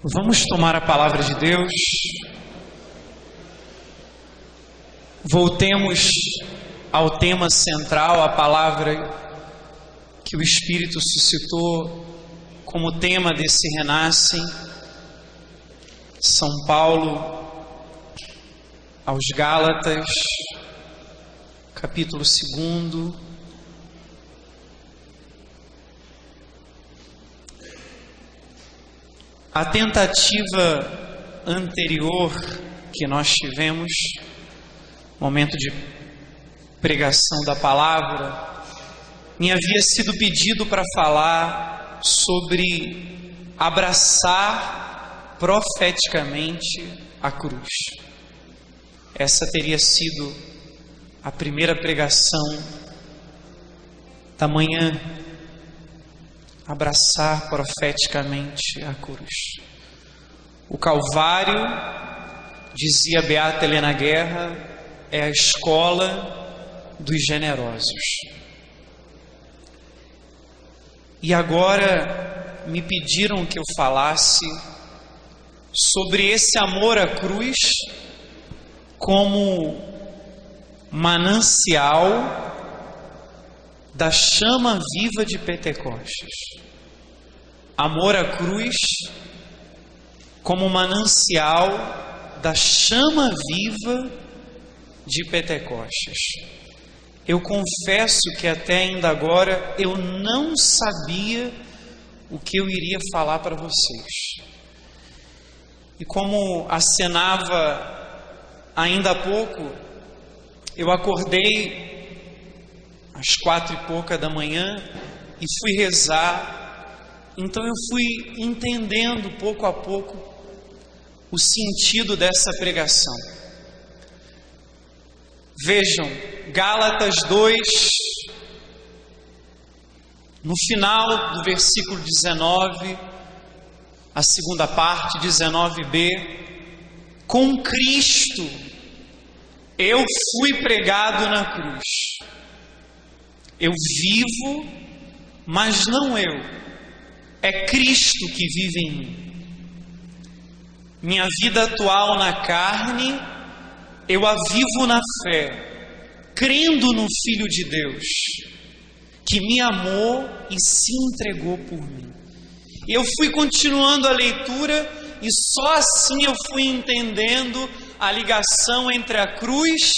Vamos tomar a palavra de Deus. Voltemos ao tema central, a palavra que o Espírito suscitou como tema desse Renascem. São Paulo aos Gálatas, capítulo 2. A tentativa anterior que nós tivemos, momento de pregação da palavra, me havia sido pedido para falar sobre abraçar profeticamente a cruz. Essa teria sido a primeira pregação da manhã. Abraçar profeticamente a cruz. O Calvário, dizia Beata Helena Guerra, é a escola dos generosos. E agora me pediram que eu falasse sobre esse amor à cruz como manancial da chama viva de Pentecostes. Amor à cruz como manancial da chama viva de Pentecostes. Eu confesso que até ainda agora eu não sabia o que eu iria falar para vocês. E como acenava ainda há pouco, eu acordei às 4:00 da manhã e fui rezar. Então eu fui entendendo pouco a pouco o sentido dessa pregação. Vejam, Gálatas 2, no final do versículo 19, a segunda parte, 19b, com Cristo eu fui pregado na cruz. Eu vivo, mas não eu. É Cristo que vive em mim. Minha vida atual na carne, eu a vivo na fé, crendo no Filho de Deus, que me amou e se entregou por mim. Eu fui continuando a leitura e só assim eu fui entendendo a ligação entre a cruz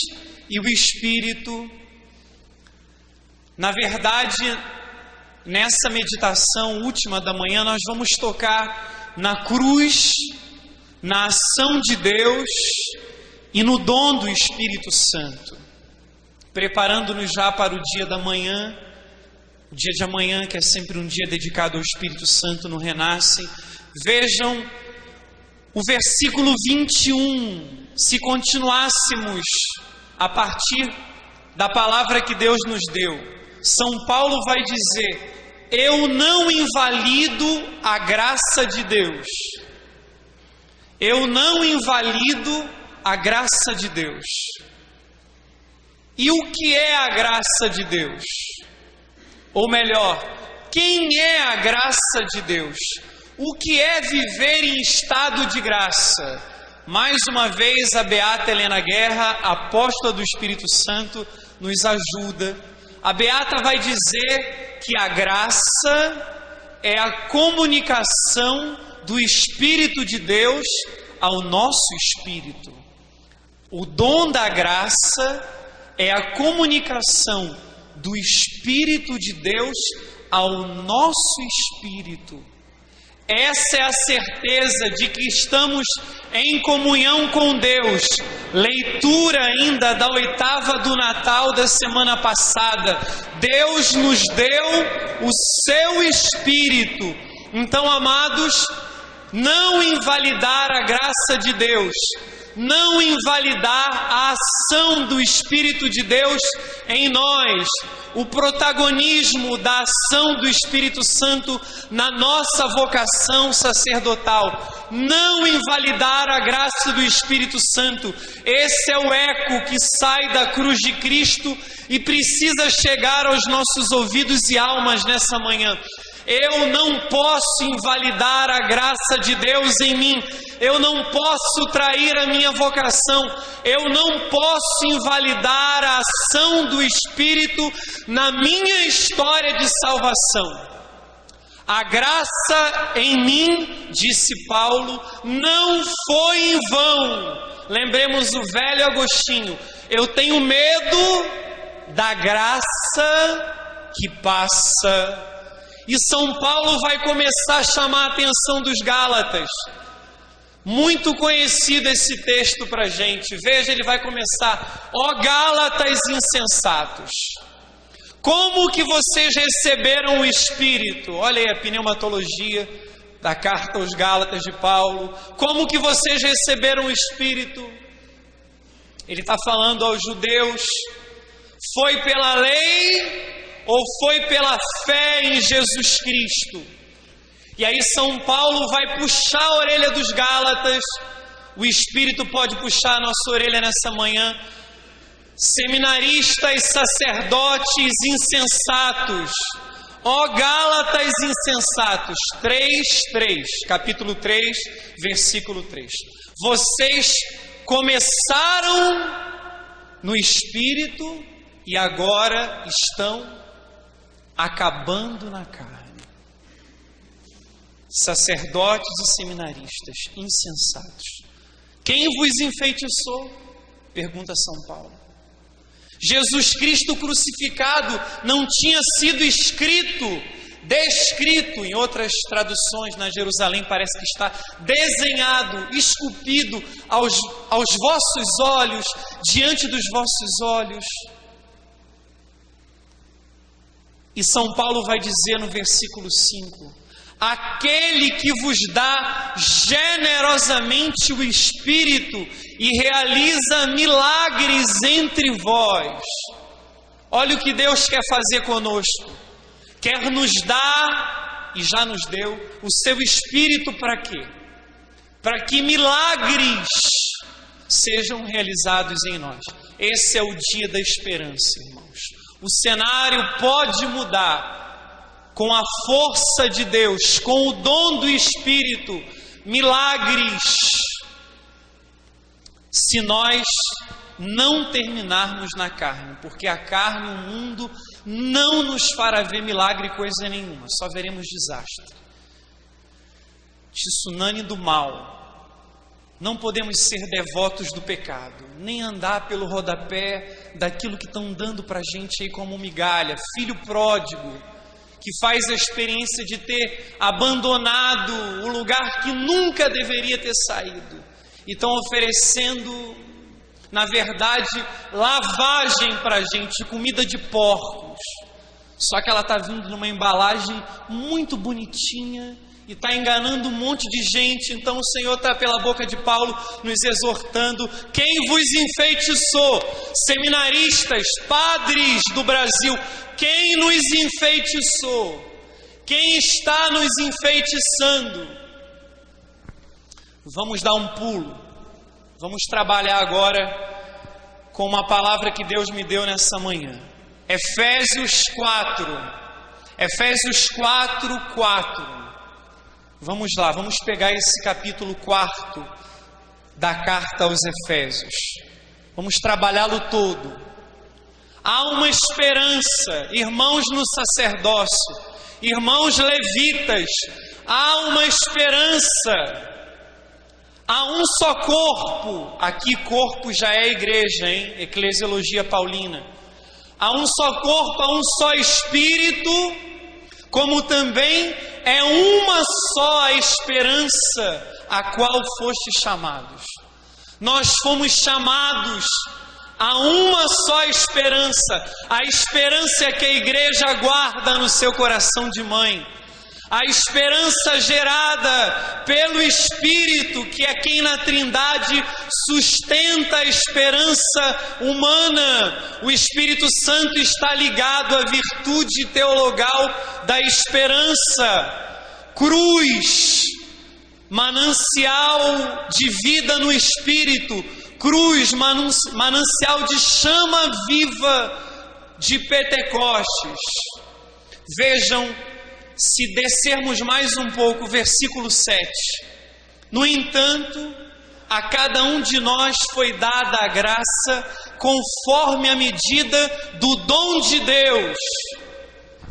e o Espírito. Na verdade, nessa meditação última da manhã, nós vamos tocar na cruz, na ação de Deus e no dom do Espírito Santo, preparando-nos já para o dia da manhã, o dia de amanhã, que é sempre um dia dedicado ao Espírito Santo no Renascem. Vejam o versículo 21, se continuássemos a partir da palavra que Deus nos deu. São Paulo vai dizer: eu não invalido a graça de Deus. Eu não invalido a graça de Deus. E o que é a graça de Deus? Ou melhor, quem é a graça de Deus? O que é viver em estado de graça? Mais uma vez a Beata Helena Guerra, apóstola do Espírito Santo, nos ajuda. A Beata vai dizer que a graça é a comunicação do Espírito de Deus ao nosso espírito. O dom da graça é a comunicação do Espírito de Deus ao nosso espírito. Essa é a certeza de que estamos em comunhão com Deus. Leitura ainda da 8ª do Natal da semana passada. Deus nos deu o seu Espírito. Então, amados, não invalidar a graça de Deus, não invalidar a ação do Espírito de Deus em nós, o protagonismo da ação do Espírito Santo na nossa vocação sacerdotal. Não invalidar a graça do Espírito Santo. Esse é o eco que sai da cruz de Cristo e precisa chegar aos nossos ouvidos e almas nessa manhã. Eu não posso invalidar a graça de Deus em mim. Eu não posso trair a minha vocação. Eu não posso invalidar a ação do Espírito na minha história de salvação. A graça em mim, disse Paulo, não foi em vão. Lembremos o velho Agostinho. Eu tenho medo da graça que passa. E São Paulo vai começar a chamar a atenção dos Gálatas. Muito conhecido esse texto para a gente. Veja, ele vai começar: ó Gálatas insensatos, como que vocês receberam o Espírito? Olha aí a pneumatologia da carta aos Gálatas de Paulo. Como que vocês receberam o Espírito? Ele está falando aos judeus: foi pela lei ou foi pela fé em Jesus Cristo? E aí São Paulo vai puxar a orelha dos Gálatas. O Espírito pode puxar a nossa orelha nessa manhã. Seminaristas, sacerdotes insensatos, ó Gálatas insensatos, 3:3, capítulo 3, versículo 3. Vocês começaram no Espírito e agora estão acabando na carne. Sacerdotes e seminaristas insensatos. Quem vos enfeitiçou? Pergunta São Paulo. Jesus Cristo crucificado não tinha sido descrito, em outras traduções na Jerusalém parece que está desenhado, esculpido aos vossos olhos, diante dos vossos olhos. E São Paulo vai dizer no versículo 5: aquele que vos dá generosamente o Espírito e realiza milagres entre vós. Olha o que Deus quer fazer conosco. Quer nos dar, e já nos deu, o seu Espírito para quê? Para que milagres sejam realizados em nós. Esse é o dia da esperança, irmãos. O cenário pode mudar com a força de Deus, com o dom do Espírito, milagres, se nós não terminarmos na carne, porque a carne, o mundo, não nos fará ver milagre coisa nenhuma, só veremos desastre, tsunami do mal. Não podemos ser devotos do pecado, nem andar pelo rodapé daquilo que estão dando para a gente aí como migalha. Filho pródigo, que faz a experiência de ter abandonado o lugar que nunca deveria ter saído. E estão oferecendo, na verdade, lavagem para a gente, comida de porcos. Só que ela está vindo numa embalagem muito bonitinha e está enganando um monte de gente. Então o Senhor está pela boca de Paulo nos exortando: quem vos enfeitiçou? Seminaristas, padres do Brasil, quem nos enfeitiçou? Quem está nos enfeitiçando? Vamos dar um pulo. Vamos trabalhar agora com uma palavra que Deus me deu nessa manhã. Efésios 4. Efésios 4:4. Vamos lá, vamos pegar esse capítulo 4 da carta aos Efésios. Vamos trabalhá-lo todo. Há uma esperança, irmãos no sacerdócio, irmãos levitas, há uma esperança. Há um só corpo, aqui corpo já é a igreja, hein? Eclesiologia paulina. Há um só corpo, há um só Espírito, como também é uma só a esperança a qual fostes chamados. Nós fomos chamados a uma só esperança, a esperança que a igreja guarda no seu coração de mãe. A esperança gerada pelo Espírito, que é quem na Trindade sustenta a esperança humana. O Espírito Santo está ligado à virtude teologal da esperança. Cruz, manancial de vida no Espírito. Cruz, manancial de chama viva de Pentecostes. Vejam, se descermos mais um pouco, versículo 7. No entanto, a cada um de nós foi dada a graça conforme a medida do dom de Deus.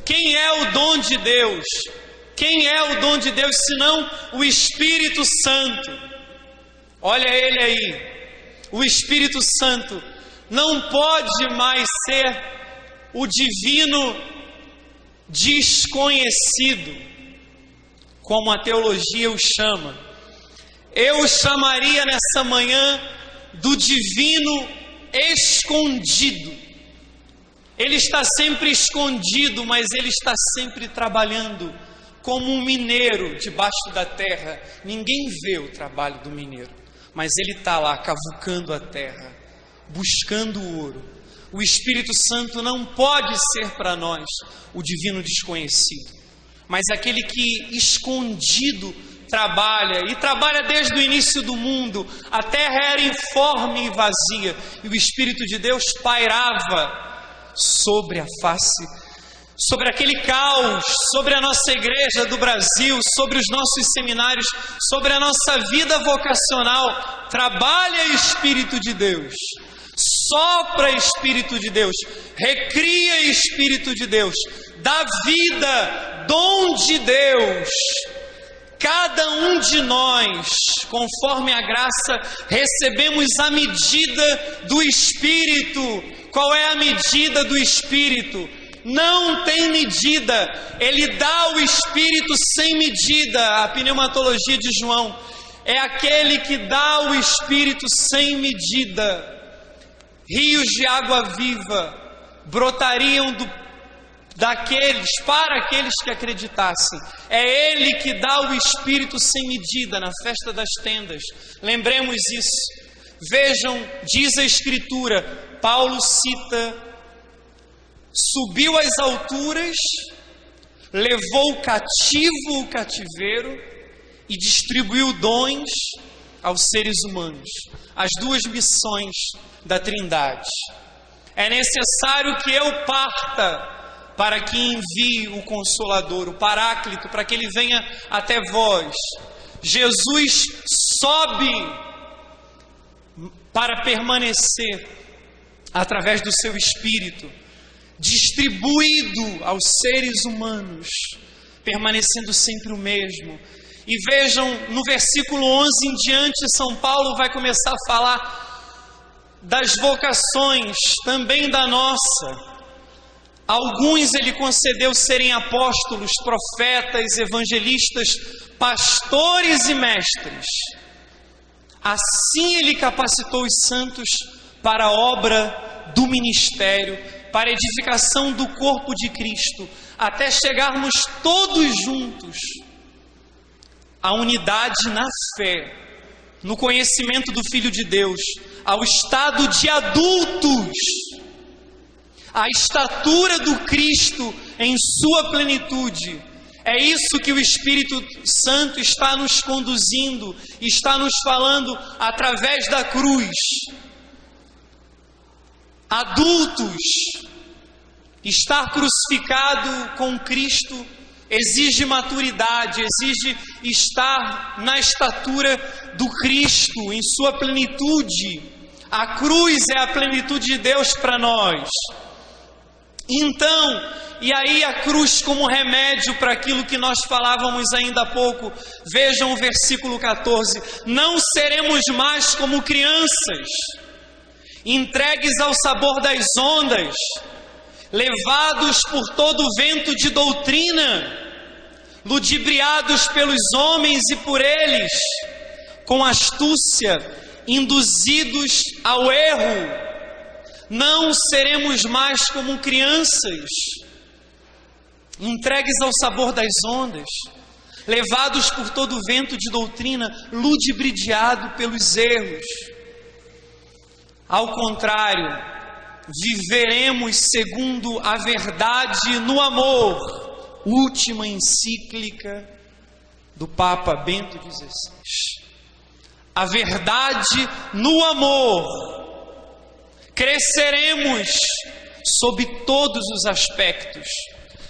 Quem é o dom de Deus? Quem é o dom de Deus senão o Espírito Santo? Olha ele aí. O Espírito Santo não pode mais ser o divino desconhecido, como a teologia o chama. Eu o chamaria nessa manhã do divino escondido. Ele está sempre escondido, mas ele está sempre trabalhando como um mineiro debaixo da terra. Ninguém vê o trabalho do mineiro, mas ele está lá cavucando a terra, buscando o ouro. O Espírito Santo não pode ser para nós o divino desconhecido, mas aquele que escondido trabalha, e trabalha desde o início do mundo. A terra era informe e vazia, e o Espírito de Deus pairava sobre a face, sobre aquele caos, sobre a nossa igreja do Brasil, sobre os nossos seminários, sobre a nossa vida vocacional. Trabalha, Espírito de Deus, sopra, Espírito de Deus, recria, Espírito de Deus, dá vida, dom de Deus. Cada um de nós, conforme a graça, recebemos a medida do Espírito. Qual é a medida do Espírito? Não tem medida. Ele dá o Espírito sem medida. A pneumatologia de João é aquele que dá o Espírito sem medida. Rios de água viva brotariam para aqueles que acreditassem. É Ele que dá o Espírito sem medida na festa das tendas. Lembremos isso. Vejam, diz a Escritura, Paulo cita: subiu às alturas, levou cativo o cativeiro e distribuiu dons aos seres humanos. As duas missões da Trindade. É necessário que eu parta para que envie o Consolador, o Paráclito, para que ele venha até vós. Jesus sobe para permanecer através do seu Espírito, distribuído aos seres humanos, permanecendo sempre o mesmo. E vejam, no versículo 11 em diante, São Paulo vai começar a falar das vocações, também da nossa. Alguns ele concedeu serem apóstolos, profetas, evangelistas, pastores e mestres. Assim ele capacitou os santos para a obra do ministério, para a edificação do corpo de Cristo, até chegarmos todos juntos à unidade na fé, no conhecimento do Filho de Deus, ao estado de adultos, a estatura do Cristo em sua plenitude. É isso que o Espírito Santo está nos conduzindo, está nos falando através da cruz. Adultos, estar crucificado com Cristo exige maturidade, exige estar na estatura do Cristo, em sua plenitude. A cruz é a plenitude de Deus para nós. Então, e aí a cruz como remédio para aquilo que nós falávamos ainda há pouco. Vejam o versículo 14: não seremos mais como crianças, entregues ao sabor das ondas, levados por todo o vento de doutrina, ludibriados pelos homens e por eles, com astúcia, induzidos ao erro. Não seremos mais como crianças, entregues ao sabor das ondas, levados por todo o vento de doutrina, ludibriado pelos erros. Ao contrário, viveremos segundo a verdade no amor. Última encíclica do Papa Bento XVI. A verdade no amor. Cresceremos sob todos os aspectos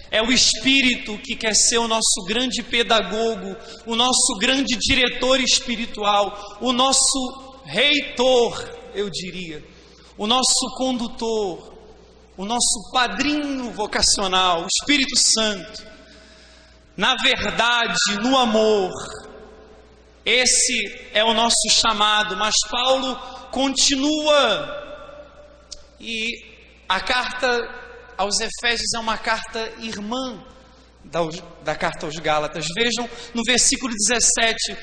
É o Espírito que quer ser o nosso grande pedagogo, o nosso grande diretor espiritual, o nosso reitor, eu diria, o nosso condutor, o nosso padrinho vocacional, o Espírito Santo. Na verdade, no amor, esse é o nosso chamado. Mas Paulo continua, e a carta aos Efésios é uma carta irmã da carta aos Gálatas. Vejam no versículo 17,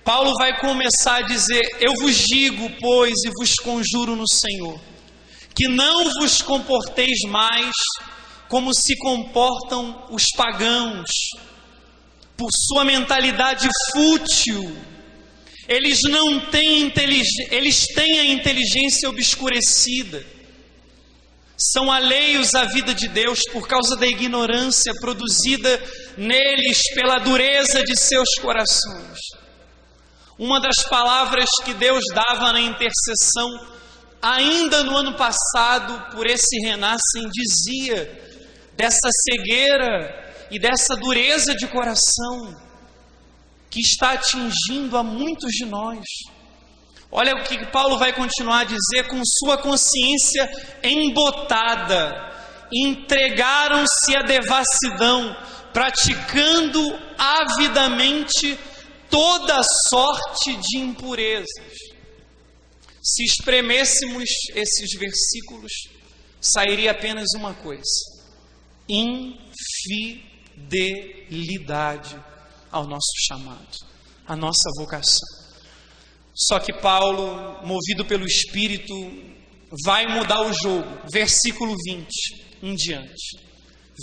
Paulo vai começar a dizer: eu vos digo, pois, e vos conjuro no Senhor, que não vos comporteis mais como se comportam os pagãos, por sua mentalidade fútil. Eles têm a inteligência obscurecida, são alheios à vida de Deus por causa da ignorância produzida neles pela dureza de seus corações. Uma das palavras que Deus dava na intercessão, ainda no ano passado, por esse renascem, dizia dessa cegueira e dessa dureza de coração que está atingindo a muitos de nós. Olha o que Paulo vai continuar a dizer: com sua consciência embotada, entregaram-se à devassidão, praticando avidamente toda sorte de impurezas. Se espremêssemos esses versículos, sairia apenas uma coisa: infidelidade ao nosso chamado, à nossa vocação. Só que Paulo, movido pelo Espírito, vai mudar o jogo. Versículo 20 em diante.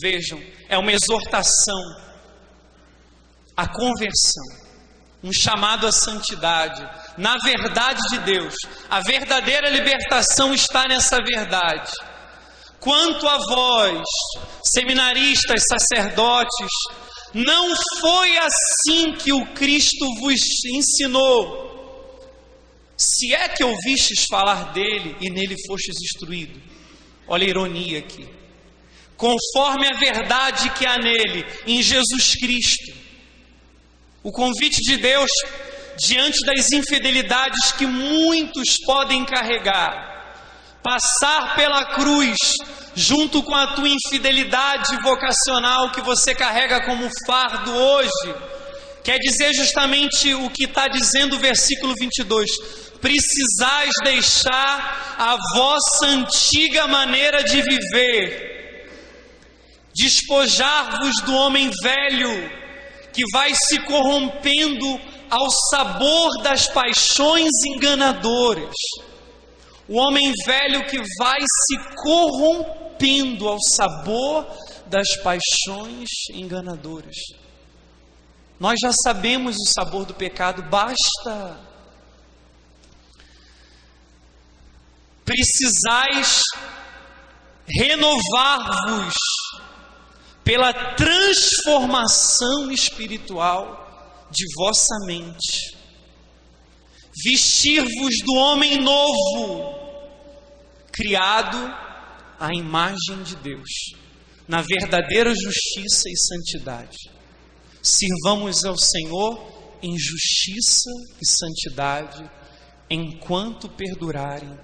Vejam, é uma exortação à conversão, um chamado à santidade, na verdade de Deus. A verdadeira libertação está nessa verdade. Quanto a vós, seminaristas, sacerdotes, não foi assim que o Cristo vos ensinou. Se é que ouvistes falar dele e nele fostes instruído. Olha a ironia aqui. Conforme a verdade que há nele, em Jesus Cristo. O convite de Deus diante das infidelidades que muitos podem carregar. Passar pela cruz junto com a tua infidelidade vocacional que você carrega como fardo hoje. Quer dizer justamente o que está dizendo o versículo 22. Precisais deixar a vossa antiga maneira de viver, despojar-vos do homem velho, que vai se corrompendo ao sabor das paixões enganadoras. O homem velho que vai se corrompendo ao sabor das paixões enganadoras. Nós já sabemos o sabor do pecado, basta. Precisais renovar-vos pela transformação espiritual de vossa mente. Vestir-vos do homem novo, criado à imagem de Deus, na verdadeira justiça e santidade. Sirvamos ao Senhor em justiça e santidade, enquanto perdurarem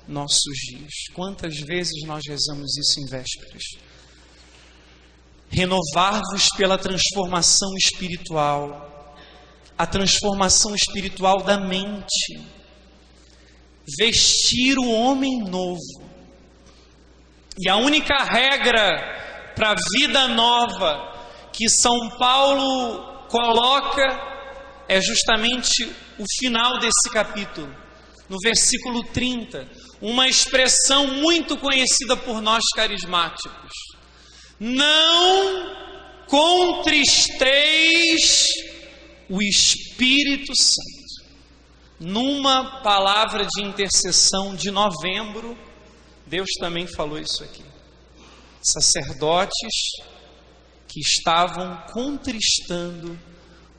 nossos dias. Quantas vezes nós rezamos isso em vésperas? Renovar-vos pela transformação espiritual, a transformação espiritual da mente, vestir o homem novo. E a única regra para a vida nova que São Paulo coloca é justamente o final desse capítulo, no versículo 30, uma expressão muito conhecida por nós carismáticos: não contristeis o Espírito Santo. Numa palavra de intercessão de novembro, Deus também falou isso aqui. Sacerdotes que estavam contristando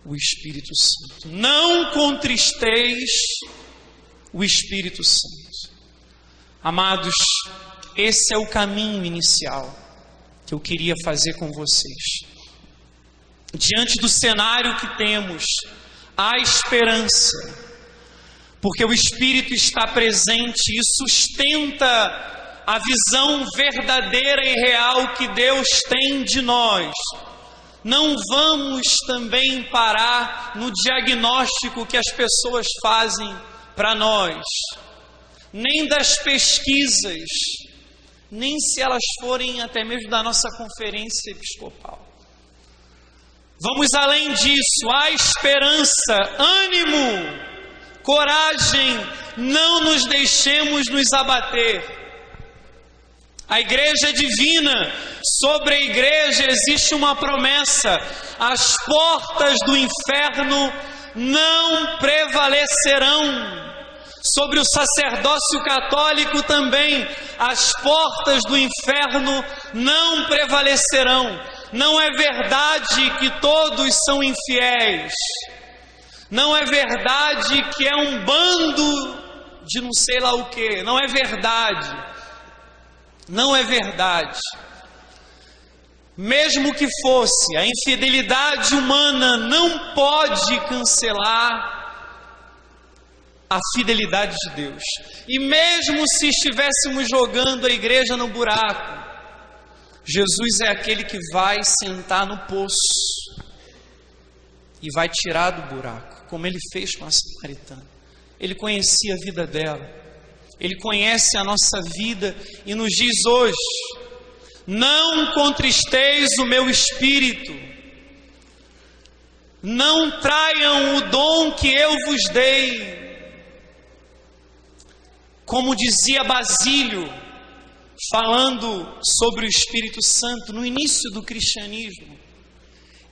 o Espírito Santo. Não contristeis o Espírito Santo. Amados, esse é o caminho inicial que que eu queria fazer com vocês. Diante do cenário que temos, há esperança, porque o Espírito está presente e sustenta a visão verdadeira e real que Deus tem de nós. Não vamos também parar no diagnóstico que as pessoas fazem para nós, nem das pesquisas, nem se elas forem até mesmo da nossa conferência episcopal. Vamos além disso, há esperança, ânimo, coragem, não nos deixemos nos abater. A igreja é divina, sobre a igreja existe uma promessa: as portas do inferno não prevalecerão. Sobre o sacerdócio católico também, as portas do inferno não prevalecerão. Não é verdade que todos são infiéis. Não é verdade que é um bando de não sei lá o que. Não é verdade. Não é verdade. Mesmo que fosse, a infidelidade humana não pode cancelar a fidelidade de Deus. E mesmo se estivéssemos jogando a igreja no buraco, Jesus é aquele que vai sentar no poço e vai tirar do buraco, como ele fez com a samaritana. Ele conhecia a vida dela, ele conhece a nossa vida e nos diz hoje: não contristeis o meu espírito, não traiam o dom que eu vos dei. Como dizia Basílio, falando sobre o Espírito Santo no início do cristianismo,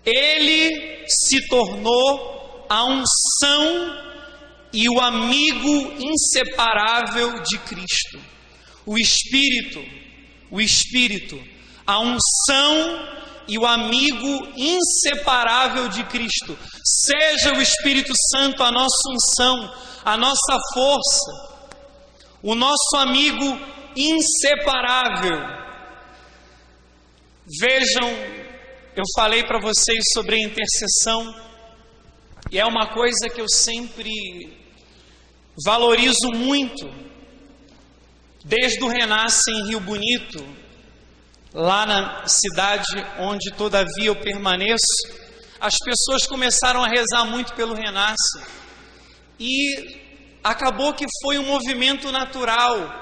ele se tornou a unção e o amigo inseparável de Cristo. O Espírito, a unção e o amigo inseparável de Cristo. Seja o Espírito Santo a nossa unção, a nossa força, o nosso amigo inseparável. Vejam, eu falei para vocês sobre a intercessão, e é uma coisa que eu sempre valorizo muito. Desde o Renasce em Rio Bonito, lá na cidade onde todavia eu permaneço, as pessoas começaram a rezar muito pelo Renasce, e acabou que foi um movimento natural.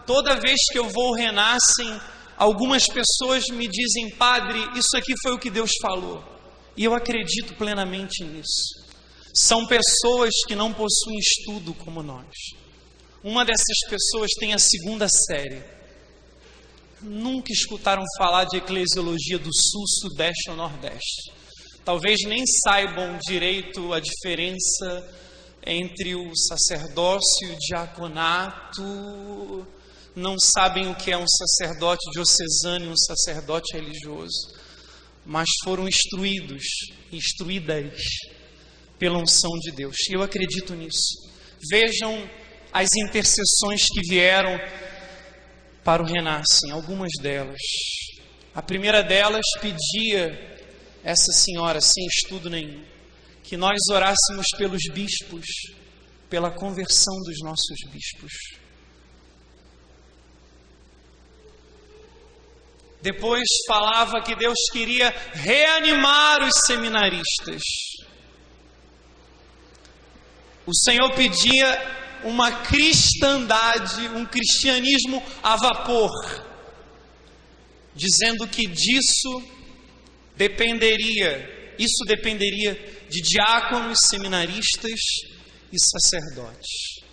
Toda vez que eu vou ao Renasce, algumas pessoas me dizem: padre, isso aqui foi o que Deus falou. E eu acredito plenamente nisso. São pessoas que não possuem estudo como nós. Uma dessas pessoas tem a 2ª série. Nunca escutaram falar de eclesiologia do Sul, Sudeste ou Nordeste. Talvez nem saibam direito a diferença entre o sacerdócio e o diaconato, não sabem o que é um sacerdote diocesano e um sacerdote religioso, mas foram instruídas pela unção de Deus. E eu acredito nisso. Vejam as intercessões que vieram para o Renasce, algumas delas. A primeira delas pedia, essa senhora sem estudo nenhum, que nós orássemos pelos bispos, pela conversão dos nossos bispos. Depois falava que Deus queria reanimar os seminaristas. O Senhor pedia uma cristandade, um cristianismo a vapor, dizendo que isso dependeria de diáconos, seminaristas e sacerdotes.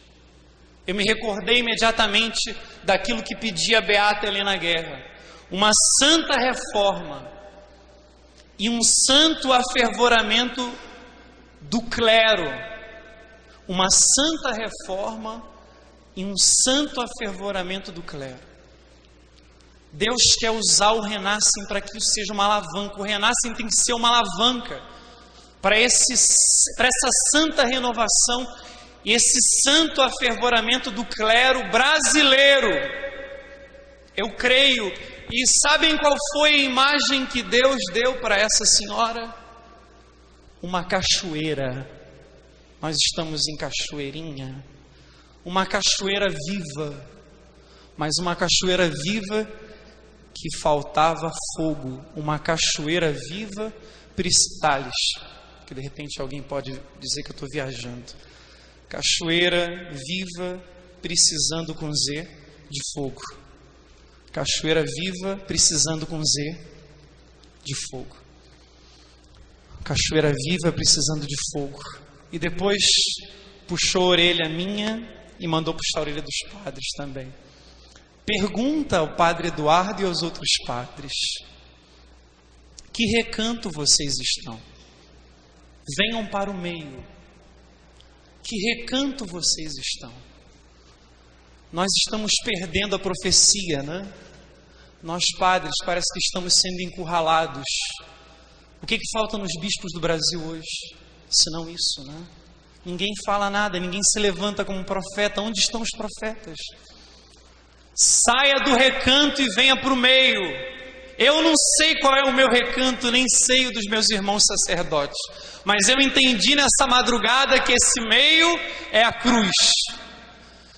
Eu me recordei imediatamente daquilo que pedia a beata Helena Guerra: uma santa reforma e um santo afervoramento do clero. Uma santa reforma e um santo afervoramento do clero. Deus quer usar o Renascem para que isso seja uma alavanca. O Renascem tem que ser uma alavanca para essa santa renovação e esse santo afervoramento do clero brasileiro. Eu creio E sabem qual foi a imagem que Deus deu para essa senhora? Uma cachoeira. Nós estamos em Cachoeirinha. Uma cachoeira viva. Mas uma cachoeira viva que faltava fogo. Uma cachoeira viva, Pristalis. Que de repente alguém pode dizer que eu estou viajando. Cachoeira viva, precisando com Z de fogo. Cachoeira viva, precisando com Z de fogo. Cachoeira viva, precisando de fogo. E depois puxou a orelha minha e mandou puxar a orelha dos padres também. Pergunta ao padre Eduardo e aos outros padres: que recanto vocês estão? Venham para o meio. Que recanto vocês estão? Nós estamos perdendo a profecia, né? Nós padres parece que estamos sendo encurralados. O que falta nos bispos do Brasil hoje? Senão isso, né? Ninguém fala nada, ninguém se levanta como profeta. Onde estão os profetas? Saia do recanto e venha para o meio. Eu não sei qual é o meu recanto, nem sei o dos meus irmãos sacerdotes, mas eu entendi nessa madrugada que esse meio é a cruz.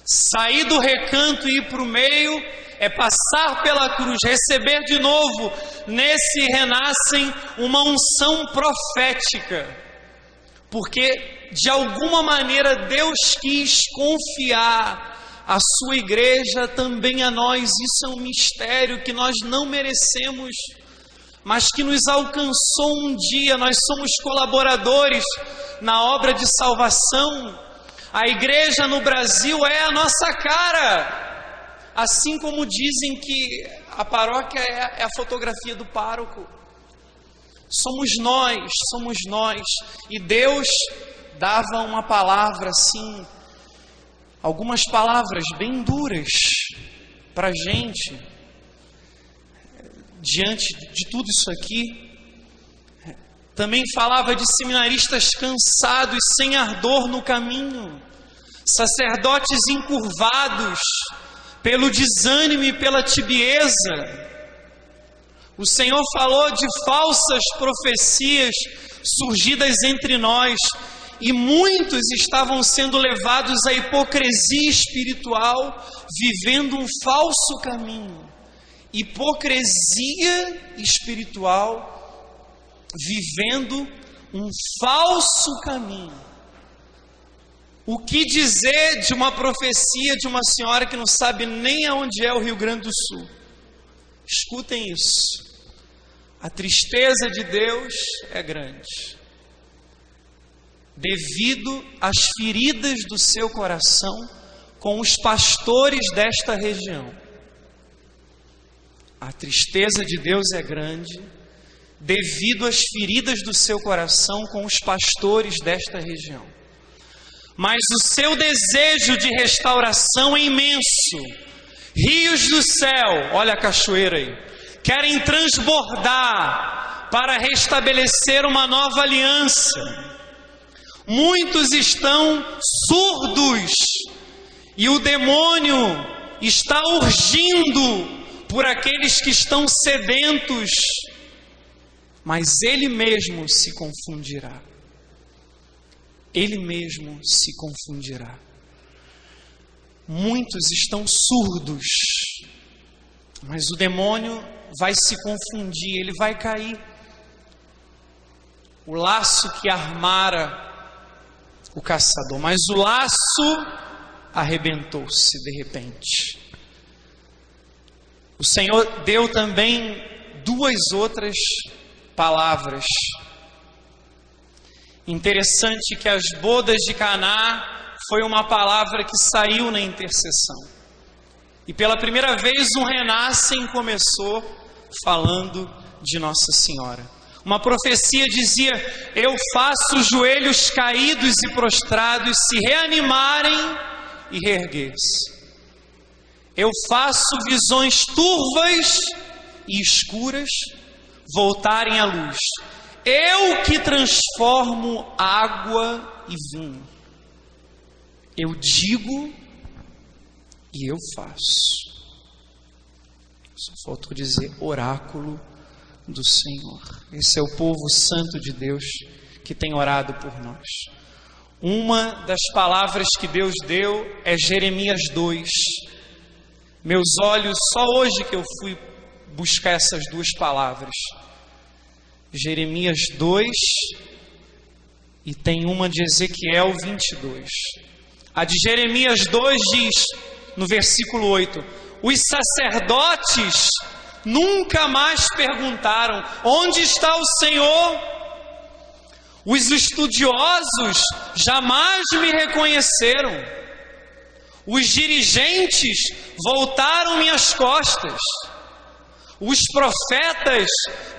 Sair do recanto e ir para o meio é passar pela cruz, receber de novo, nesse renascem, uma unção profética, porque de alguma maneira Deus quis confiar a sua igreja também a nós. Isso é um mistério que nós não merecemos, mas que nos alcançou um dia. Nós somos colaboradores na obra de salvação. A igreja no Brasil é a nossa cara, assim como dizem que a paróquia é a fotografia do pároco. Somos nós, e Deus dava uma palavra assim, algumas palavras bem duras para a gente, diante de tudo isso aqui. Também falava de seminaristas cansados, sem ardor no caminho, sacerdotes encurvados pelo desânimo e pela tibieza. O Senhor falou de falsas profecias surgidas entre nós, e muitos estavam sendo levados à hipocrisia espiritual, vivendo um falso caminho. Hipocrisia espiritual, vivendo um falso caminho. O que dizer de uma profecia de uma senhora que não sabe nem aonde é o Rio Grande do Sul? Escutem isso. A tristeza de Deus é grande, devido às feridas do seu coração com os pastores desta região. A tristeza de Deus é grande, devido às feridas do seu coração com os pastores desta região. Mas o seu desejo de restauração é imenso. Rios do céu, olha a cachoeira aí, querem transbordar para restabelecer uma nova aliança. Muitos estão surdos e o demônio está urgindo por aqueles que estão sedentos, mas ele mesmo se confundirá. Ele mesmo se confundirá. Muitos estão surdos, mas o demônio vai se confundir, ele vai cair. O laço que armara o caçador, mas o laço arrebentou-se de repente. O Senhor deu também duas outras palavras. Interessante que as bodas de Caná foi uma palavra que saiu na intercessão. E pela primeira vez um renascem começou falando de Nossa Senhora. Uma profecia dizia: eu faço os joelhos caídos e prostrados se reanimarem e reerguer-se. Eu faço visões turvas e escuras voltarem à luz. Eu que transformo água e vinho. Eu digo e eu faço. Só faltou dizer oráculo do Senhor. Esse é o povo santo de Deus que tem orado por nós. Uma das palavras que Deus deu é Jeremias 2. Meus olhos, só hoje que eu fui buscar essas duas palavras. Jeremias 2 e tem uma de Ezequiel 22. A de Jeremias 2 diz, no versículo 8, os sacerdotes nunca mais perguntaram, onde está o Senhor? Os estudiosos jamais me reconheceram. Os dirigentes voltaram minhas costas. Os profetas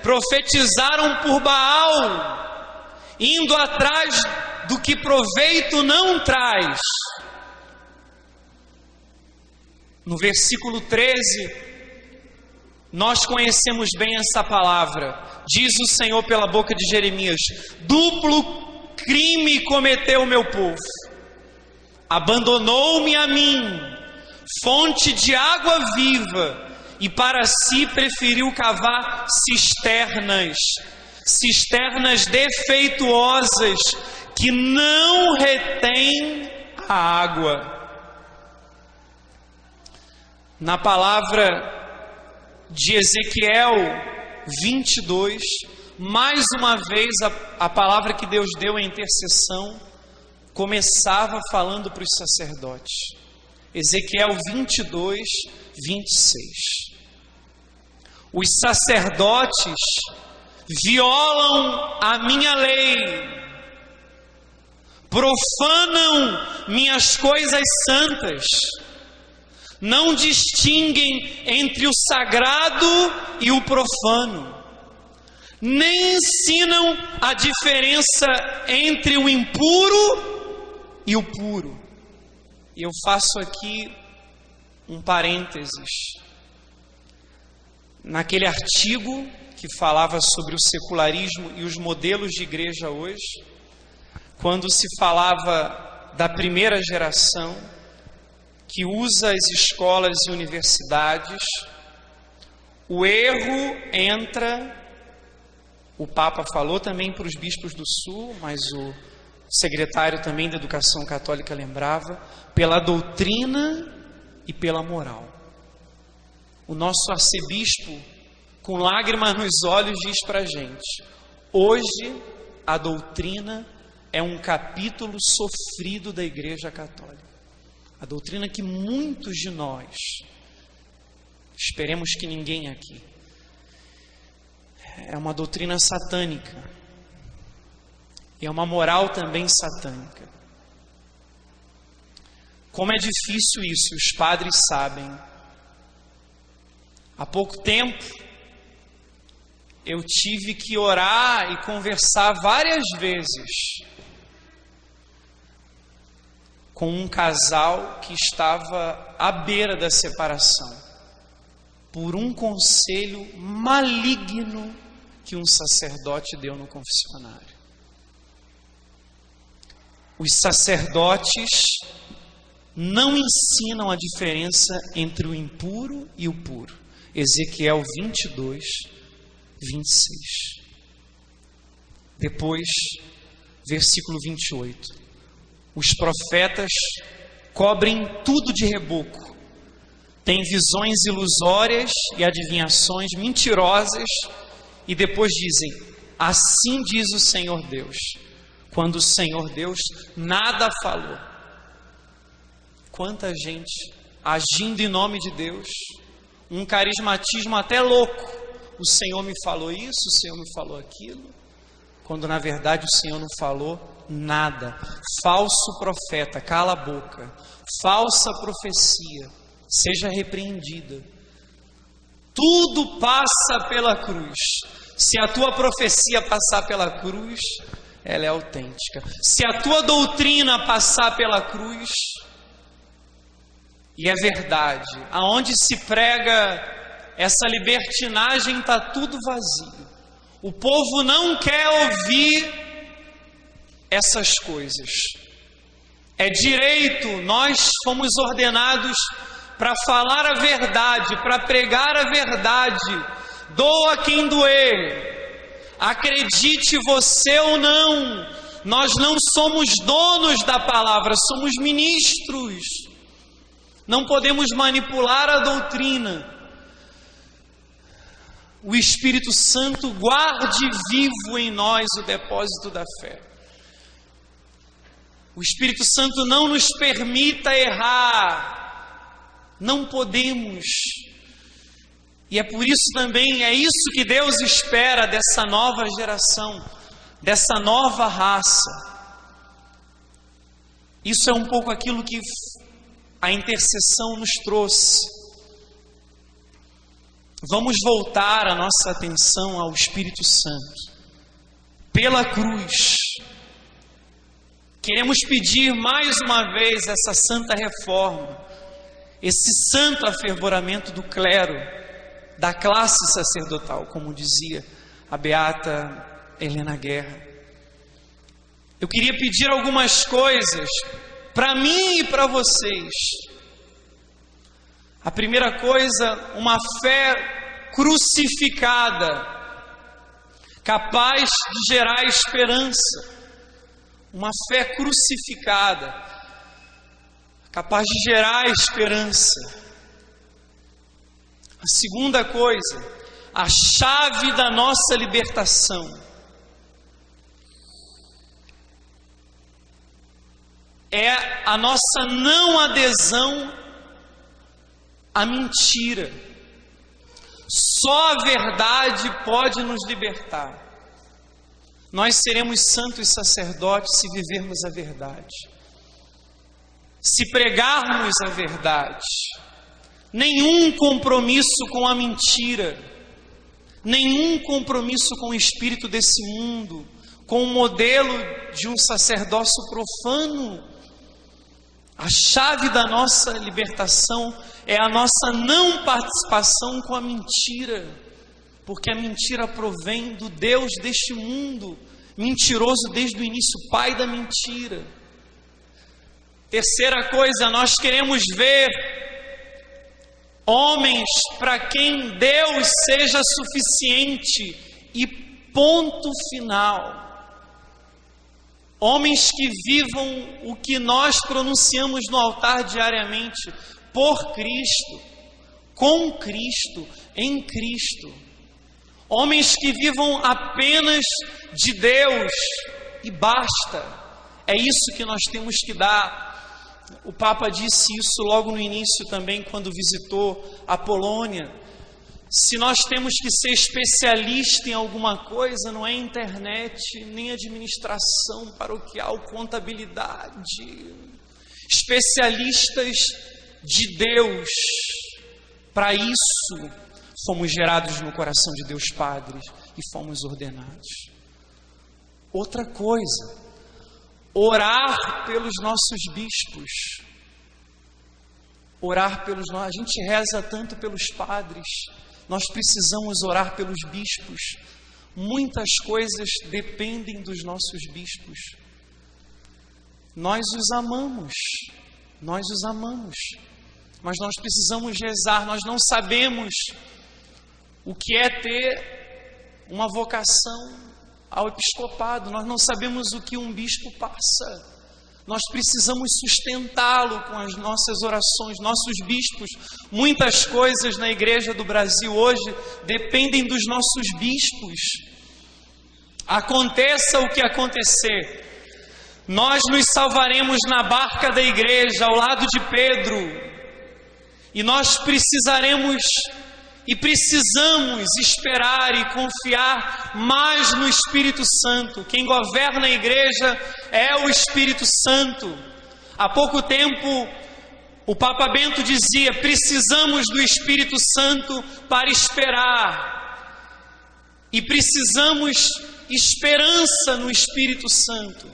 profetizaram por Baal, indo atrás do que proveito não traz. No versículo 13, nós conhecemos bem essa palavra. Diz o Senhor pela boca de Jeremias: duplo crime cometeu o meu povo. Abandonou-me a mim, fonte de água viva, e para si preferiu cavar cisternas defeituosas que não retêm a água. Na palavra de Ezequiel 22, mais uma vez a palavra que Deus deu em intercessão começava falando para os sacerdotes. Ezequiel 22, 26. Os sacerdotes violam a minha lei, profanam minhas coisas santas, não distinguem entre o sagrado e o profano, nem ensinam a diferença entre o impuro e o puro. E eu faço aqui um parênteses. Naquele artigo que falava sobre o secularismo e os modelos de igreja hoje, quando se falava da primeira geração, que usa as escolas e universidades, o erro entra, o Papa falou também para os bispos do Sul, mas o secretário também da Educação Católica lembrava, pela doutrina e pela moral. O nosso arcebispo, com lágrimas nos olhos, diz para a gente: hoje a doutrina é um capítulo sofrido da Igreja Católica. A doutrina que muitos de nós, esperemos que ninguém aqui, é uma doutrina satânica. E é uma moral também satânica. Como é difícil isso, os padres sabem. Há pouco tempo, eu tive que orar e conversar várias vezes com um casal que estava à beira da separação, por um conselho maligno que um sacerdote deu no confessionário. Os sacerdotes não ensinam a diferença entre o impuro e o puro. Ezequiel 22, 26. Depois, versículo 28. Os profetas cobrem tudo de reboco, têm visões ilusórias e adivinhações mentirosas, e depois dizem: assim diz o Senhor Deus, quando o Senhor Deus nada falou. Quanta gente agindo em nome de Deus, um carismatismo até louco. O Senhor me falou isso, o Senhor me falou aquilo, quando na verdade o Senhor não falou nada. Falso profeta, cala a boca. Falsa profecia, seja repreendida. Tudo passa pela cruz. Se a tua profecia passar pela cruz, ela é autêntica. Se a tua doutrina passar pela cruz, e é verdade, aonde se prega essa libertinagem está tudo vazio. O povo não quer ouvir essas coisas. É direito, nós fomos ordenados para falar a verdade, para pregar a verdade, doa quem doer, acredite você ou não, nós não somos donos da palavra, somos ministros, não podemos manipular a doutrina. O Espírito Santo guarde vivo em nós o depósito da fé. O Espírito Santo não nos permita errar. Não podemos. E é por isso também, é isso que Deus espera dessa nova geração, dessa nova raça. Isso é um pouco aquilo que a intercessão nos trouxe. Vamos voltar a nossa atenção ao Espírito Santo. Pela cruz, queremos pedir mais uma vez essa santa reforma, esse santo afervoramento do clero, da classe sacerdotal, como dizia a beata Helena Guerra. Eu queria pedir algumas coisas para mim e para vocês. A primeira coisa, uma fé crucificada, capaz de gerar esperança. Uma fé crucificada, capaz de gerar esperança. A segunda coisa, a chave da nossa libertação é a nossa não adesão à mentira. Só a verdade pode nos libertar. Nós seremos santos sacerdotes se vivermos a verdade, se pregarmos a verdade. Nenhum compromisso com a mentira, nenhum compromisso com o espírito desse mundo, com o modelo de um sacerdócio profano. A chave da nossa libertação é a nossa não participação com a mentira, porque a mentira provém do Deus deste mundo, mentiroso desde o início, pai da mentira. Terceira coisa, nós queremos ver homens para quem Deus seja suficiente e ponto final. Homens que vivam o que nós pronunciamos no altar diariamente, por Cristo, com Cristo, em Cristo. Homens que vivam apenas de Deus e basta. É isso que nós temos que dar. O Papa disse isso logo no início também, quando visitou a Polônia. Se nós temos que ser especialista em alguma coisa, não é internet, nem administração paroquial, contabilidade. Especialistas de Deus. Para isso fomos gerados no coração de Deus Padre e fomos ordenados. Outra coisa, orar pelos nossos bispos. Orar pelos nossos... A gente reza tanto pelos padres, nós precisamos orar pelos bispos. Muitas coisas dependem dos nossos bispos. Nós os amamos, mas nós precisamos rezar. Nós não sabemos o que é ter uma vocação ao episcopado, nós não sabemos o que um bispo passa. Nós precisamos sustentá-lo com as nossas orações. Nossos bispos, muitas coisas na igreja do Brasil hoje dependem dos nossos bispos. Aconteça o que acontecer, nós nos salvaremos na barca da igreja, ao lado de Pedro, e nós precisaremos e precisamos esperar e confiar mais no Espírito Santo. Quem governa a igreja é o Espírito Santo. Há pouco tempo o Papa Bento dizia: precisamos do Espírito Santo para esperar, e precisamos esperança no Espírito Santo.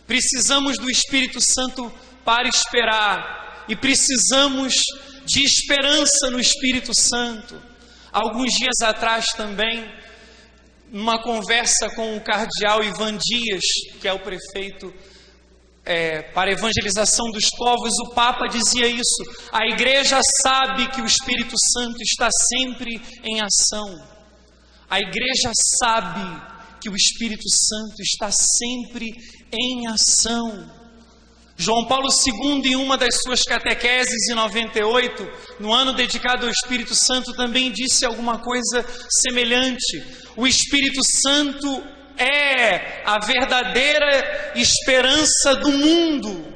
Precisamos do Espírito Santo para esperar, e precisamos de esperança no Espírito Santo. Alguns dias atrás também, numa conversa com o cardeal Ivan Dias, que é o prefeito para a evangelização dos povos, o Papa dizia isso: a igreja sabe que o Espírito Santo está sempre em ação. A igreja sabe que o Espírito Santo está sempre em ação. João Paulo II, em uma das suas catequeses em 98, no ano dedicado ao Espírito Santo, também disse alguma coisa semelhante. O Espírito Santo é a verdadeira esperança do mundo.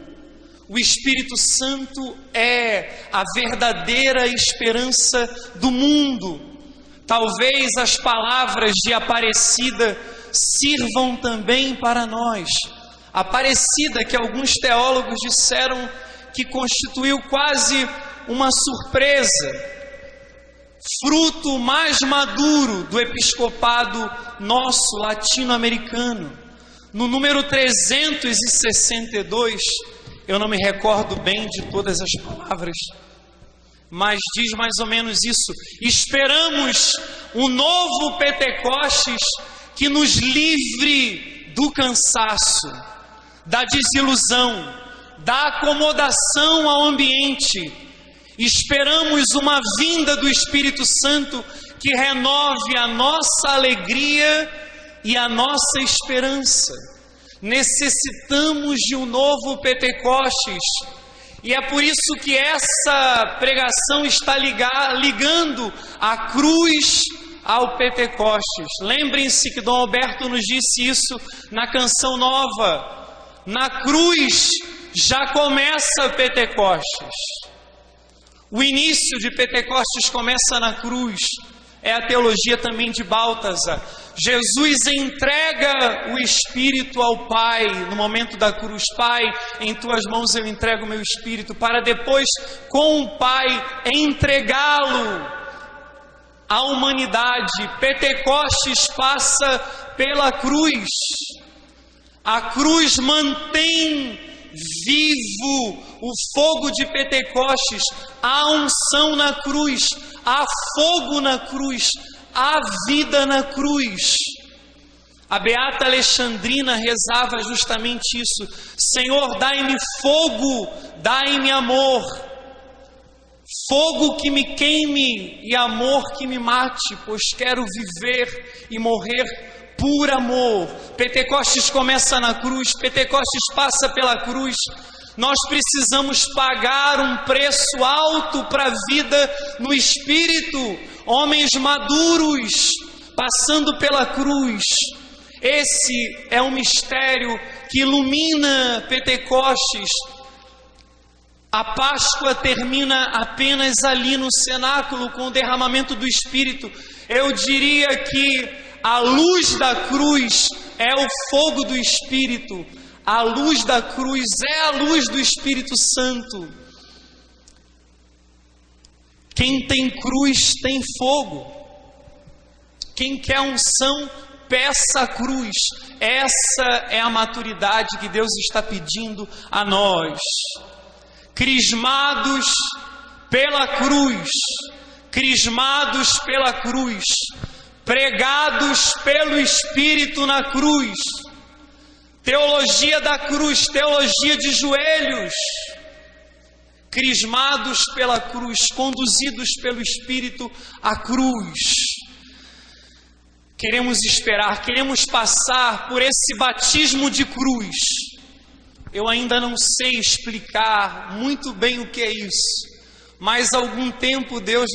O Espírito Santo é a verdadeira esperança do mundo. Talvez as palavras de Aparecida sirvam também para nós. Aparecida, que alguns teólogos disseram que constituiu quase uma surpresa, fruto mais maduro do episcopado nosso latino-americano. No número 362, eu não me recordo bem de todas as palavras, mas diz mais ou menos isso: esperamos um novo Pentecostes que nos livre do cansaço, da desilusão, da acomodação ao ambiente. Esperamos uma vinda do Espírito Santo que renove a nossa alegria e a nossa esperança. Necessitamos de um novo Pentecostes, e é por isso que essa pregação está ligando a cruz ao Pentecostes. Lembrem-se que Dom Alberto nos disse isso na Canção Nova: na cruz já começa Pentecostes. O início de Pentecostes começa na cruz. É a teologia também de Baltasar. Jesus entrega o Espírito ao Pai no momento da cruz. Pai, em tuas mãos eu entrego o meu Espírito, para depois, com o Pai, entregá-lo à humanidade. Pentecostes passa pela cruz. A cruz mantém vivo o fogo de Pentecostes. Há unção na cruz, há fogo na cruz, há vida na cruz. A beata Alexandrina rezava justamente isso: Senhor, dai-me fogo, dai-me amor, fogo que me queime e amor que me mate, pois quero viver e morrer por amor. Pentecostes começa na cruz, Pentecostes passa pela cruz. Nós precisamos pagar um preço alto para a vida no Espírito. Homens maduros passando pela cruz. Esse é um mistério que ilumina Pentecostes. A Páscoa termina apenas ali no cenáculo, com o derramamento do Espírito. Eu diria que a luz da cruz é o fogo do Espírito. A luz da cruz é a luz do Espírito Santo. Quem tem cruz tem fogo. Quem quer unção, peça a cruz. Essa é a maturidade que Deus está pedindo a nós. Crismados pela cruz, crismados pela cruz, pregados pelo Espírito na cruz. Teologia da cruz, teologia de joelhos, crismados pela cruz, conduzidos pelo Espírito à cruz. Queremos esperar, queremos passar por esse batismo de cruz. Eu ainda não sei explicar muito bem o que é isso, mas há algum tempo Deus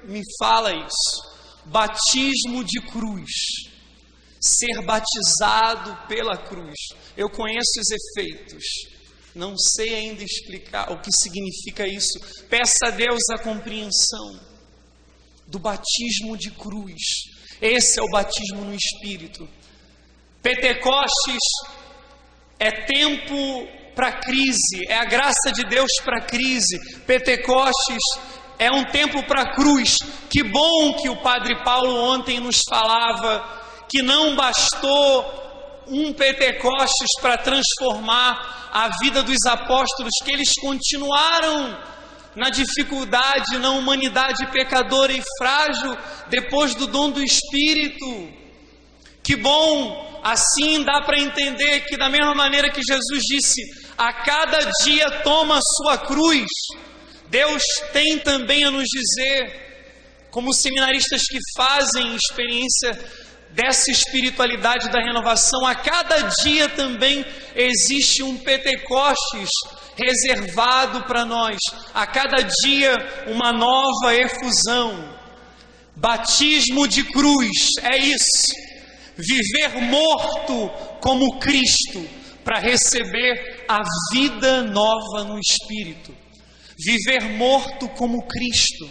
me fala isso. Batismo de cruz. Ser batizado pela cruz. Eu conheço os efeitos, não sei ainda explicar o que significa isso. Peça a Deus a compreensão do batismo de cruz. Esse é o batismo no Espírito. Pentecostes é tempo para crise, é a graça de Deus para crise. Pentecostes é um tempo para cruz. Que bom que o Padre Paulo ontem nos falava que não bastou um Pentecostes para transformar a vida dos apóstolos, que eles continuaram na dificuldade, na humanidade pecadora e frágil, depois do dom do Espírito. Que bom, assim dá para entender que da mesma maneira que Jesus disse: a cada dia toma a sua cruz. Deus tem também a nos dizer, como seminaristas que fazem experiência dessa espiritualidade da renovação, a cada dia também existe um Pentecostes reservado para nós, a cada dia uma nova efusão, batismo de cruz, é isso, viver morto como Cristo, para receber a vida nova no Espírito, viver morto como Cristo.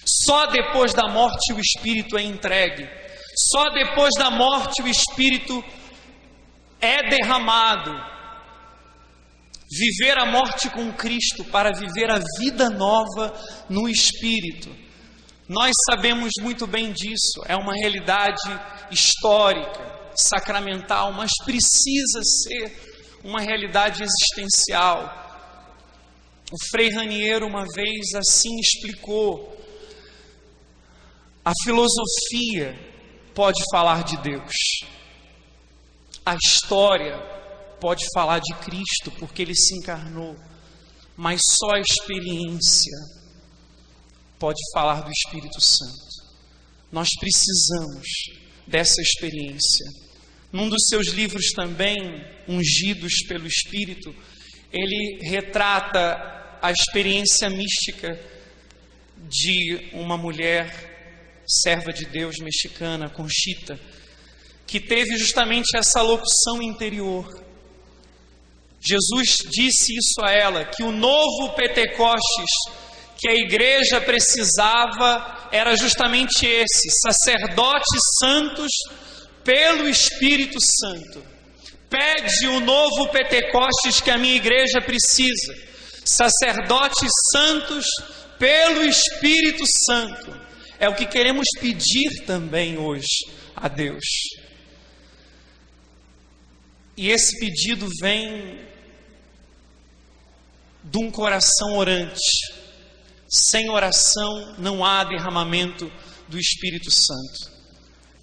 Só depois da morte o Espírito é entregue, só depois da morte o Espírito é derramado. Viver a morte com Cristo para viver a vida nova no Espírito. Nós sabemos muito bem disso, é uma realidade histórica, sacramental, mas precisa ser uma realidade existencial. O Frei Raniero uma vez assim explicou: a filosofia pode falar de Deus, a história pode falar de Cristo, porque Ele se encarnou, mas só a experiência pode falar do Espírito Santo. Nós precisamos dessa experiência. Num dos seus livros também, Ungidos pelo Espírito, ele retrata a experiência mística de uma mulher, serva de Deus mexicana, Conchita, que teve justamente essa locução interior. Jesus disse isso a ela, que o novo Pentecostes que a igreja precisava era justamente esse: sacerdotes santos pelo Espírito Santo. Pede o novo Pentecostes que a minha igreja precisa, sacerdotes santos pelo Espírito Santo. É o que queremos pedir também hoje a Deus. E esse pedido vem de um coração orante. Sem oração não há derramamento do Espírito Santo.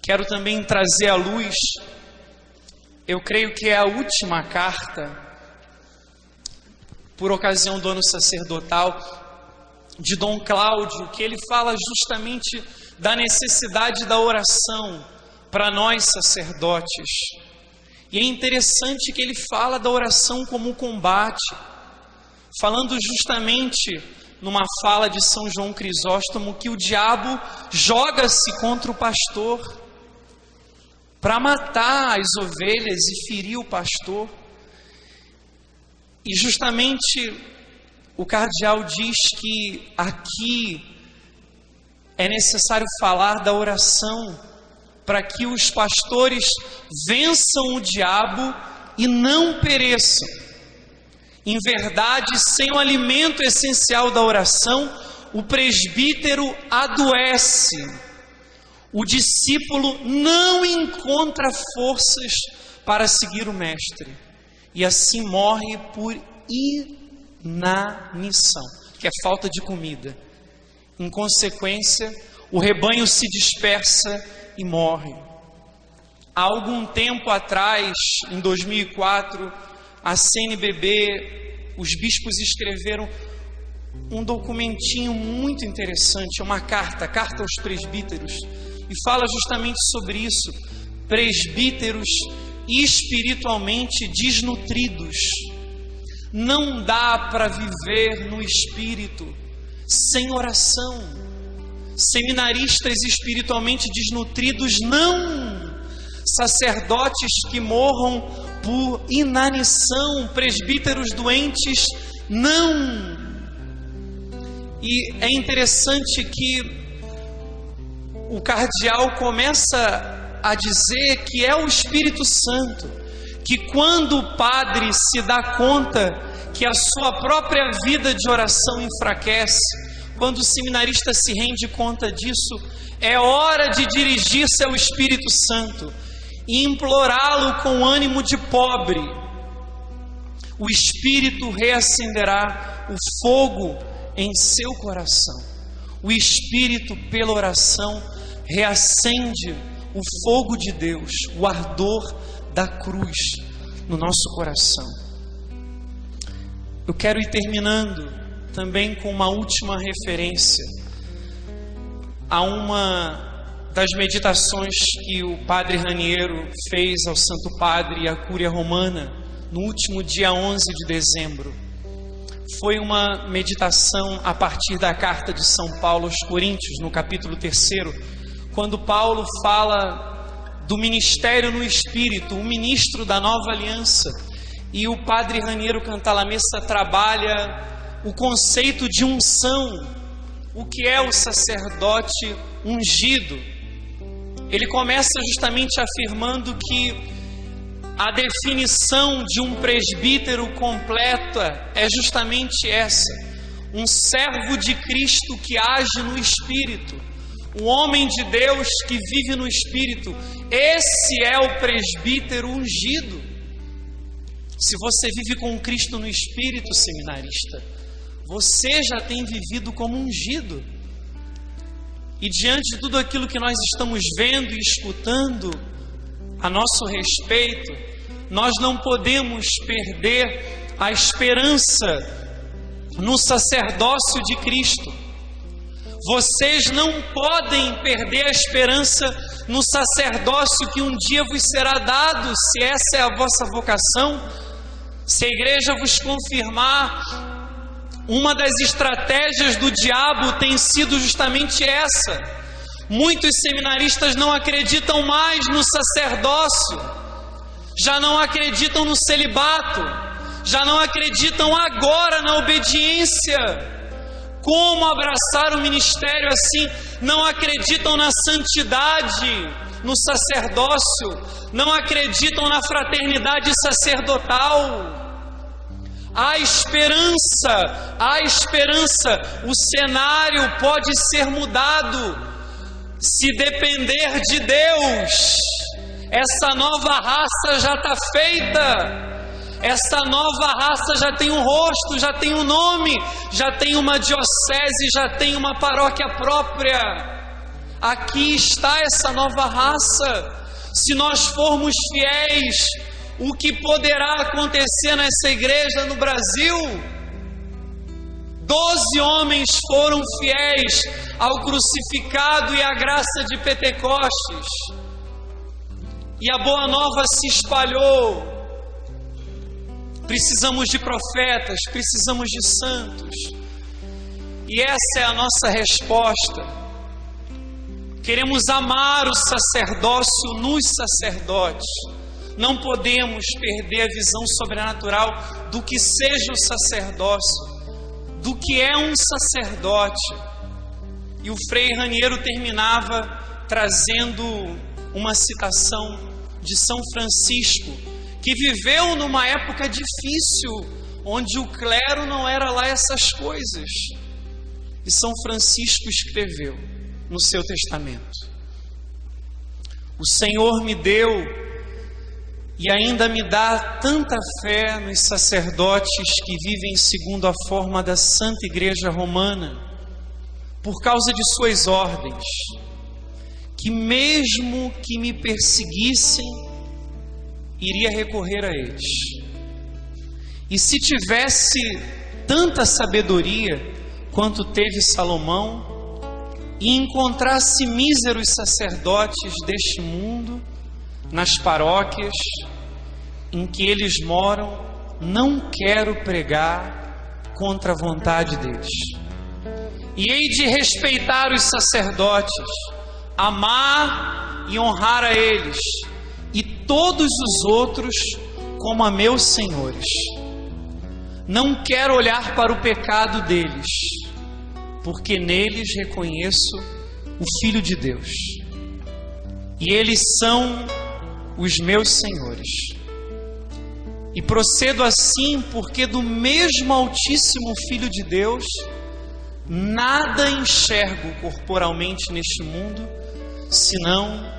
Quero também trazer à luz, eu creio que é a última carta, por ocasião do ano sacerdotal, de Dom Cláudio, que ele fala justamente da necessidade da oração para nós sacerdotes. E é interessante que ele fala da oração como combate, falando justamente numa fala de São João Crisóstomo que o diabo joga-se contra o pastor para matar as ovelhas e ferir o pastor. E justamente o cardeal diz que aqui é necessário falar da oração para que os pastores vençam o diabo e não pereçam. Em verdade, sem o alimento essencial da oração, o presbítero adoece. O discípulo não encontra forças para seguir o mestre e assim morre por inanição, que é falta de comida. Em consequência, o rebanho se dispersa e morre. Há algum tempo atrás, em 2004, a CNBB, os bispos escreveram um documentinho muito interessante, uma carta aos presbíteros, e fala justamente sobre isso: presbíteros espiritualmente desnutridos. Não dá para viver no Espírito sem oração. Seminaristas espiritualmente desnutridos não. Sacerdotes que morram por inanição, presbíteros doentes não. E é interessante que o cardeal começa a dizer que é o Espírito Santo, que quando o padre se dá conta que a sua própria vida de oração enfraquece, quando o seminarista se rende conta disso, é hora de dirigir-se ao Espírito Santo e implorá-lo com ânimo de pobre. O Espírito reacenderá o fogo em seu coração. O Espírito, pela oração, reacende o fogo de Deus, o ardor da cruz no nosso coração. Eu quero ir terminando também com uma última referência a uma das meditações que o Padre Raniero fez ao Santo Padre e à Cúria Romana no último dia 11 de dezembro. Foi uma meditação a partir da carta de São Paulo aos Coríntios, no capítulo 3, quando Paulo fala do ministério no Espírito, o ministro da nova aliança, e o Padre Raniero Cantalamessa trabalha o conceito de unção, o que é o sacerdote ungido. Ele começa justamente afirmando que a definição de um presbítero completa é justamente essa: um servo de Cristo que age no Espírito, um homem de Deus que vive no Espírito. Esse é o presbítero ungido. Se você vive com Cristo no Espírito, seminarista, você já tem vivido como ungido. E diante de tudo aquilo que nós estamos vendo e escutando a nosso respeito, nós não podemos perder a esperança no sacerdócio de Cristo. Vocês não podem perder a esperança no sacerdócio que um dia vos será dado, se essa é a vossa vocação. Se a igreja vos confirmar, uma das estratégias do diabo tem sido justamente essa. Muitos seminaristas não acreditam mais no sacerdócio, já não acreditam no celibato, já não acreditam agora na obediência. Como abraçar o ministério assim? Não acreditam na santidade, no sacerdócio, não acreditam na fraternidade sacerdotal. Há esperança, há esperança. O cenário pode ser mudado se depender de Deus. Essa nova raça já está feita. Essa nova raça já tem um rosto, já tem um nome, já tem uma diocese, já tem uma paróquia própria. Aqui está essa nova raça. Se nós formos fiéis, o que poderá acontecer nessa igreja no Brasil? 12 homens foram fiéis ao crucificado e à graça de Pentecostes, e a boa nova se espalhou. Precisamos de profetas, precisamos de santos, e essa é a nossa resposta. Queremos amar o sacerdócio nos sacerdotes. Não podemos perder a visão sobrenatural do que seja o sacerdócio, do que é um sacerdote. E o Frei Raniero terminava trazendo uma citação de São Francisco, que viveu numa época difícil, onde o clero não era lá essas coisas. E São Francisco escreveu no seu testamento: o Senhor me deu e ainda me dá tanta fé nos sacerdotes que vivem segundo a forma da Santa Igreja Romana, por causa de suas ordens, que mesmo que me perseguissem, iria recorrer a eles. E se tivesse tanta sabedoria quanto teve Salomão, e encontrasse míseros sacerdotes deste mundo nas paróquias em que eles moram, não quero pregar contra a vontade deles. E hei de respeitar os sacerdotes, amar e honrar a eles, e todos os outros como a meus senhores. Não quero olhar para o pecado deles, porque neles reconheço o Filho de Deus, e eles são os meus senhores. E procedo assim porque do mesmo Altíssimo Filho de Deus nada enxergo corporalmente neste mundo, senão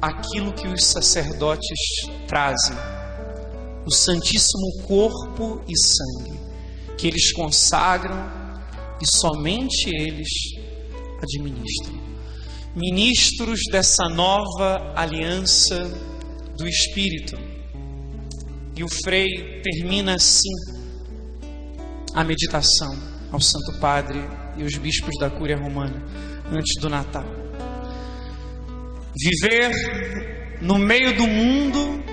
aquilo que os sacerdotes trazem, o Santíssimo Corpo e Sangue, que eles consagram e somente eles administram. Ministros dessa nova aliança do Espírito. E o Frei termina assim, a meditação ao Santo Padre e os bispos da Cúria Romana antes do Natal. Viver no meio do mundo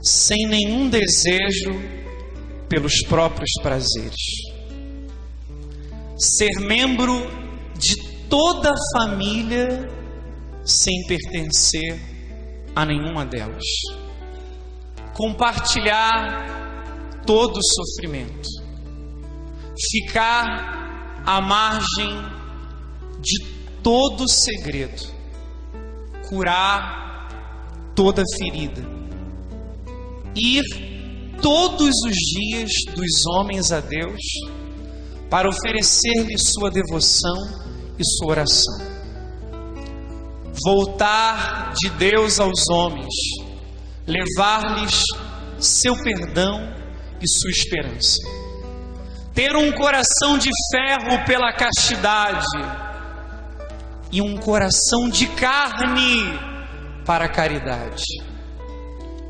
sem nenhum desejo pelos próprios prazeres. Ser membro de toda a família sem pertencer a nenhuma delas. Compartilhar todo o sofrimento. Ficar à margem de todo segredo. Curar toda ferida. Ir todos os dias dos homens a Deus para oferecer-lhe sua devoção e sua oração. Voltar de Deus aos homens, levar-lhes seu perdão e sua esperança. Ter um coração de ferro pela castidade e um coração de carne para a caridade.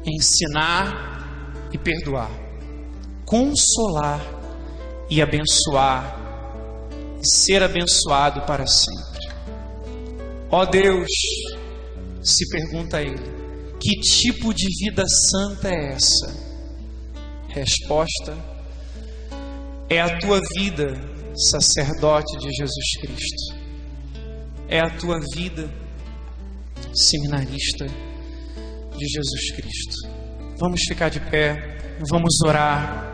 Ensinar e perdoar, consolar e abençoar, e ser abençoado para sempre. Ó Deus, se pergunta a ele, que tipo de vida santa é essa? Resposta: é a tua vida, sacerdote de Jesus Cristo. É a tua vida, seminarista de Jesus Cristo. Vamos ficar de pé, vamos orar.